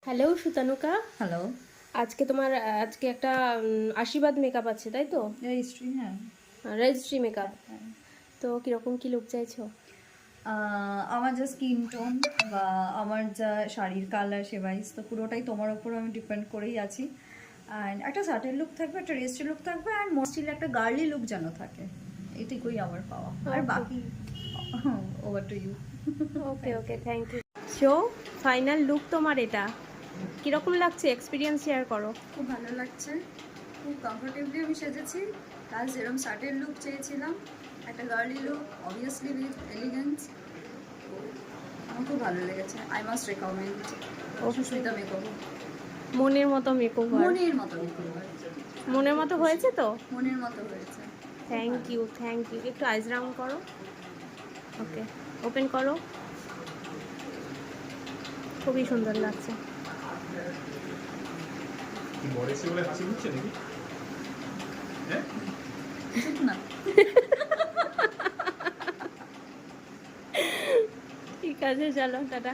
Hello সুতানুকা, hello. আজকে তোমার আজকে একটা আশীর্বাদ মেকআপ আছে তাই তো? রেজিস্ট্রি, হ্যাঁ। Registry makeup. হ্যাঁ, হ্যাঁ। তো কিরকম কি লুক চাইছো? আমার যা স্কিন টোন বা আমার যা শাড়ির কালার সেভাইজ তো পুরোটাই তোমার ওপর আমি ডিপেন্ড করেই আছি। অ্যান্ড একটা সাটেল লুক থাকবে, একটা রেজিস্ট্রি লুক থাকবে, অ্যান্ড মোস্টলি একটা গার্লি লুক যেন থাকে। এটুকুই আমার পাওয়া, আর Okay. বাকি over to you. Okay okay, thank you. So final look তোমার এটা কিরকম লাগছে, এক্সপিরিয়েন্স শেয়ার করো। খুব ভালো লাগছে, খুব কমফোর্টেবলি আমি সেজেছি। কাল যেরকম শার্টের লুক চেয়েছিলাম, একটা girly look, obviously with elegance, আমার খুব ভালো লেগেছে। I must recommend Sushmita makeover. মনের মতো মেকওভার। মনের মতো মেকওভার, মনের মতো হয়েছে তো? মনের মতো হয়েছে। Thank you thank you. একটু আইস রাউন্ড করো। ওকে, ওপেন করো। খুবই সুন্দর লাগছে। বড় এসে বলে হাসি দিচ্ছে নাকি? হ্যাঁ, ঠিক না? ঠিক আছে, চলো টাটা।